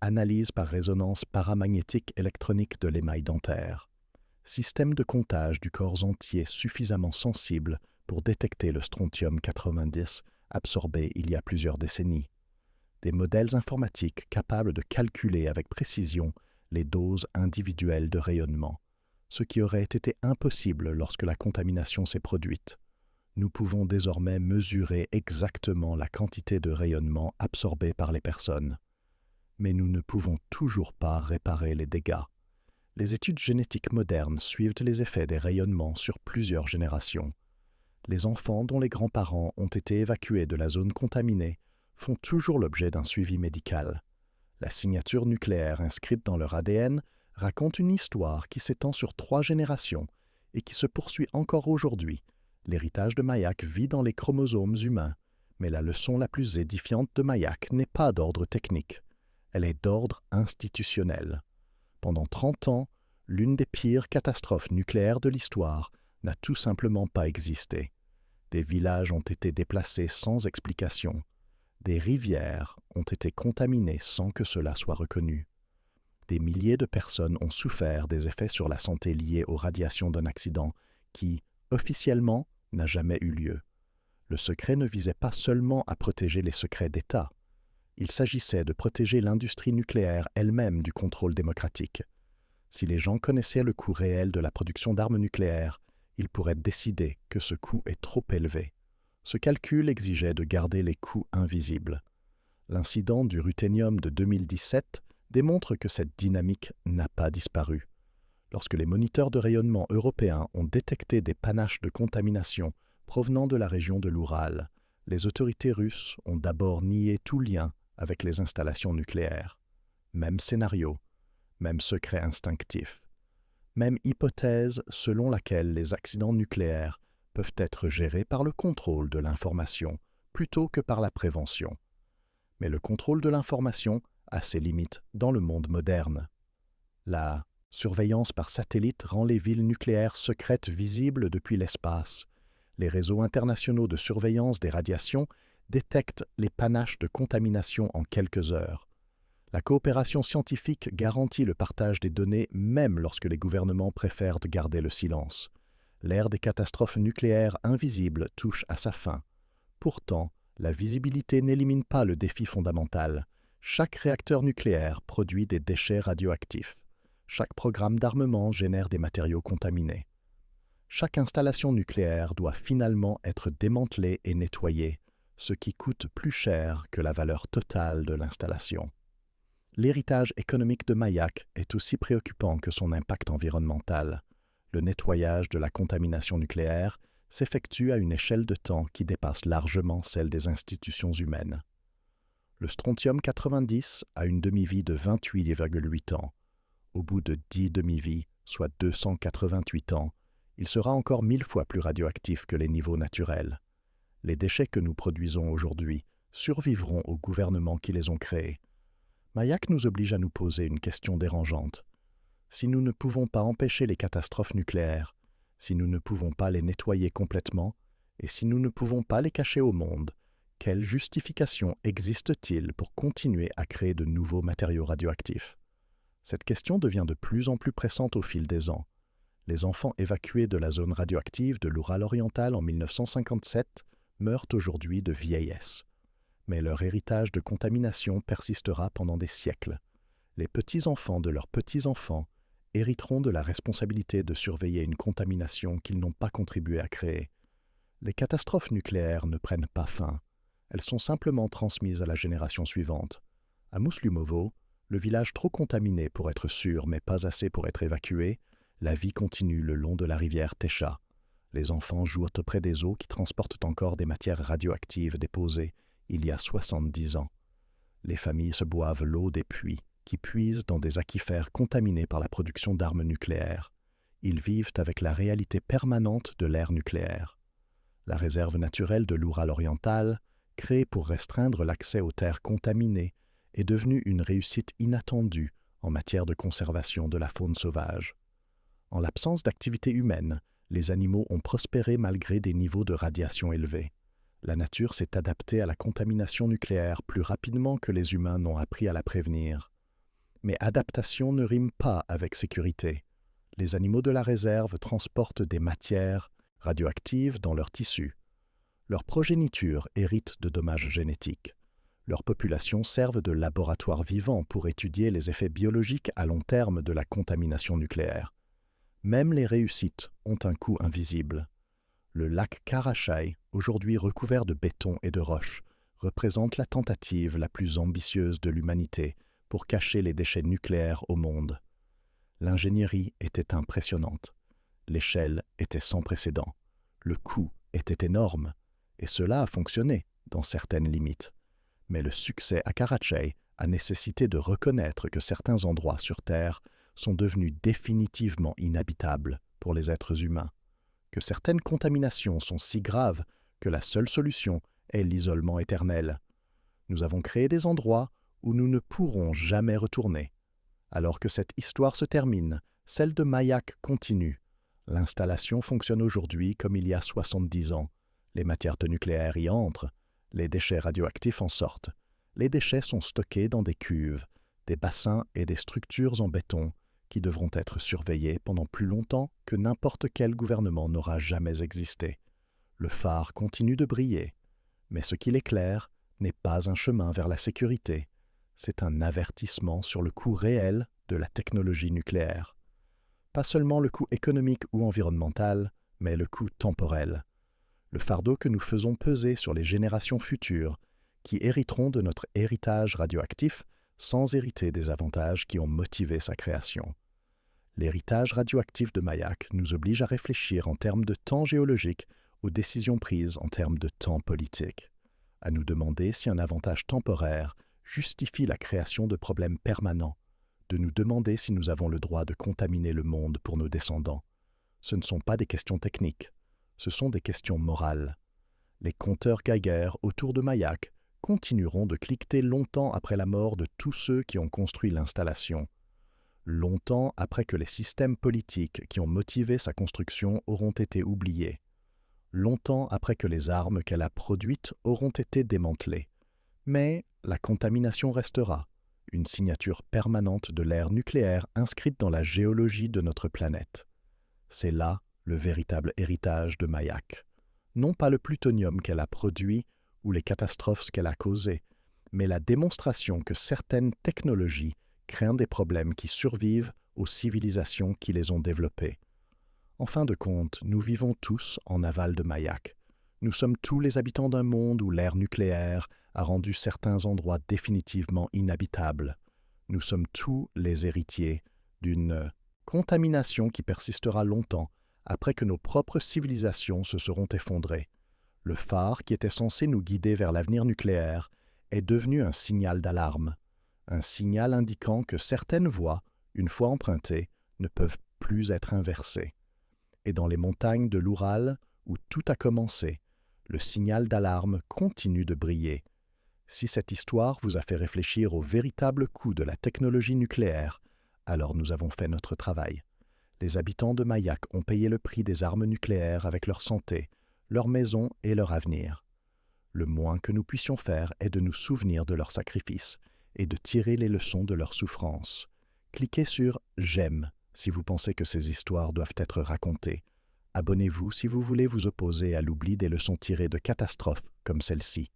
Analyse par résonance paramagnétique électronique de l'émail dentaire. Système de comptage du corps entier suffisamment sensible pour détecter le strontium 90 absorbé il y a plusieurs décennies. Des modèles informatiques capables de calculer avec précision les doses individuelles de rayonnement, ce qui aurait été impossible lorsque la contamination s'est produite. Nous pouvons désormais mesurer exactement la quantité de rayonnement absorbée par les personnes. Mais nous ne pouvons toujours pas réparer les dégâts. Les études génétiques modernes suivent les effets des rayonnements sur plusieurs générations. Les enfants dont les grands-parents ont été évacués de la zone contaminée font toujours l'objet d'un suivi médical. La signature nucléaire inscrite dans leur ADN raconte une histoire qui s'étend sur 3 générations et qui se poursuit encore aujourd'hui. L'héritage de Mayak vit dans les chromosomes humains, mais la leçon la plus édifiante de Mayak n'est pas d'ordre technique. Elle est d'ordre institutionnel. Pendant 30 ans, l'une des pires catastrophes nucléaires de l'histoire n'a tout simplement pas existé. Des villages ont été déplacés sans explication. Des rivières ont été contaminées sans que cela soit reconnu. Des milliers de personnes ont souffert des effets sur la santé liés aux radiations d'un accident qui, officiellement, n'a jamais eu lieu. Le secret ne visait pas seulement à protéger les secrets d'État. Il s'agissait de protéger l'industrie nucléaire elle-même du contrôle démocratique. Si les gens connaissaient le coût réel de la production d'armes nucléaires, ils pourraient décider que ce coût est trop élevé. Ce calcul exigeait de garder les coûts invisibles. L'incident du ruthénium de 2017 démontre que cette dynamique n'a pas disparu. Lorsque les moniteurs de rayonnement européens ont détecté des panaches de contamination provenant de la région de l'Oural, les autorités russes ont d'abord nié tout lien avec les installations nucléaires. Même scénario, même secret instinctif, même hypothèse selon laquelle les accidents nucléaires peuvent être gérés par le contrôle de l'information plutôt que par la prévention. Mais le contrôle de l'information a ses limites dans le monde moderne. La surveillance par satellite rend les villes nucléaires secrètes visibles depuis l'espace. Les réseaux internationaux de surveillance des radiations détectent les panaches de contamination en quelques heures. La coopération scientifique garantit le partage des données même lorsque les gouvernements préfèrent garder le silence. L'ère des catastrophes nucléaires invisibles touche à sa fin. Pourtant, la visibilité n'élimine pas le défi fondamental. Chaque réacteur nucléaire produit des déchets radioactifs. Chaque programme d'armement génère des matériaux contaminés. Chaque installation nucléaire doit finalement être démantelée et nettoyée, ce qui coûte plus cher que la valeur totale de l'installation. L'héritage économique de Mayak est aussi préoccupant que son impact environnemental. Le nettoyage de la contamination nucléaire s'effectue à une échelle de temps qui dépasse largement celle des institutions humaines. Le strontium 90 a une demi-vie de 28,8 ans. Au bout de 10 demi-vies, soit 288 ans, il sera encore 1000 fois plus radioactif que les niveaux naturels. Les déchets que nous produisons aujourd'hui survivront aux gouvernements qui les ont créés. Mayak nous oblige à nous poser une question dérangeante. Si nous ne pouvons pas empêcher les catastrophes nucléaires, si nous ne pouvons pas les nettoyer complètement, et si nous ne pouvons pas les cacher au monde, quelle justification existe-t-il pour continuer à créer de nouveaux matériaux radioactifs? Cette question devient de plus en plus pressante au fil des ans. Les enfants évacués de la zone radioactive de l'Oural oriental en 1957 meurent aujourd'hui de vieillesse. Mais leur héritage de contamination persistera pendant des siècles. Les petits-enfants de leurs petits-enfants hériteront de la responsabilité de surveiller une contamination qu'ils n'ont pas contribué à créer. Les catastrophes nucléaires ne prennent pas fin. Elles sont simplement transmises à la génération suivante. À Mouslumovo, le village trop contaminé pour être sûr mais pas assez pour être évacué, la vie continue le long de la rivière Tesha. Les enfants jouent auprès des eaux qui transportent encore des matières radioactives déposées il y a 70 ans. Les familles se boivent l'eau des puits qui puisent dans des aquifères contaminés par la production d'armes nucléaires. Ils vivent avec la réalité permanente de l'ère nucléaire. La réserve naturelle de l'Oural oriental, créée pour restreindre l'accès aux terres contaminées, est devenue une réussite inattendue en matière de conservation de la faune sauvage. En l'absence d'activité humaine, les animaux ont prospéré malgré des niveaux de radiation élevés. La nature s'est adaptée à la contamination nucléaire plus rapidement que les humains n'ont appris à la prévenir. Mais adaptation ne rime pas avec sécurité. Les animaux de la réserve transportent des matières radioactives dans leurs tissus. Leur progéniture hérite de dommages génétiques. Leurs populations servent de laboratoire vivant pour étudier les effets biologiques à long terme de la contamination nucléaire. Même les réussites ont un coût invisible. Le lac Karachay, aujourd'hui recouvert de béton et de roches, représente la tentative la plus ambitieuse de l'humanité pour cacher les déchets nucléaires au monde. L'ingénierie était impressionnante. L'échelle était sans précédent. Le coût était énorme, et cela a fonctionné dans certaines limites. Mais le succès à Karachay a nécessité de reconnaître que certains endroits sur Terre sont devenus définitivement inhabitables pour les êtres humains, que certaines contaminations sont si graves que la seule solution est l'isolement éternel. Nous avons créé des endroits où nous ne pourrons jamais retourner. Alors que cette histoire se termine, celle de Mayak continue. L'installation fonctionne aujourd'hui comme il y a 70 ans. Les matières de nucléaire y entrent, les déchets radioactifs en sortent. Les déchets sont stockés dans des cuves, des bassins et des structures en béton qui devront être surveillés pendant plus longtemps que n'importe quel gouvernement n'aura jamais existé. Le phare continue de briller, mais ce qui l'éclaire n'est pas un chemin vers la sécurité. C'est un avertissement sur le coût réel de la technologie nucléaire. Pas seulement le coût économique ou environnemental, mais le coût temporel. Le fardeau que nous faisons peser sur les générations futures, qui hériteront de notre héritage radioactif sans hériter des avantages qui ont motivé sa création. L'héritage radioactif de Mayak nous oblige à réfléchir en termes de temps géologique aux décisions prises en termes de temps politique, à nous demander si un avantage temporaire justifie la création de problèmes permanents, de nous demander si nous avons le droit de contaminer le monde pour nos descendants. Ce ne sont pas des questions techniques, ce sont des questions morales. Les compteurs Geiger autour de Mayak continueront de cliqueter longtemps après la mort de tous ceux qui ont construit l'installation, longtemps après que les systèmes politiques qui ont motivé sa construction auront été oubliés, longtemps après que les armes qu'elle a produites auront été démantelées. Mais la contamination restera, une signature permanente de l'ère nucléaire inscrite dans la géologie de notre planète. C'est là le véritable héritage de Mayak. Non pas le plutonium qu'elle a produit ou les catastrophes qu'elle a causées, mais la démonstration que certaines technologies créent des problèmes qui survivent aux civilisations qui les ont développées. En fin de compte, nous vivons tous en aval de Mayak. Nous sommes tous les habitants d'un monde où l'ère nucléaire a rendu certains endroits définitivement inhabitables. Nous sommes tous les héritiers d'une contamination qui persistera longtemps après que nos propres civilisations se seront effondrées. Le phare qui était censé nous guider vers l'avenir nucléaire est devenu un signal d'alarme, un signal indiquant que certaines voies, une fois empruntées, ne peuvent plus être inversées. Et dans les montagnes de l'Oural, où tout a commencé, le signal d'alarme continue de briller. Si cette histoire vous a fait réfléchir au véritable coût de la technologie nucléaire, alors nous avons fait notre travail. Les habitants de Mayak ont payé le prix des armes nucléaires avec leur santé, leur maison et leur avenir. Le moins que nous puissions faire est de nous souvenir de leurs sacrifices et de tirer les leçons de leurs souffrances. Cliquez sur « J'aime » si vous pensez que ces histoires doivent être racontées. Abonnez-vous si vous voulez vous opposer à l'oubli des leçons tirées de catastrophes comme celle-ci.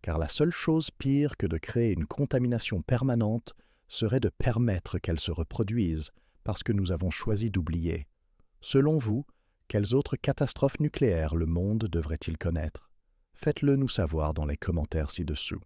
Car la seule chose pire que de créer une contamination permanente serait de permettre qu'elle se reproduise parce que nous avons choisi d'oublier. Selon vous, quelles autres catastrophes nucléaires le monde devrait-il connaître? Faites-le nous savoir dans les commentaires ci-dessous.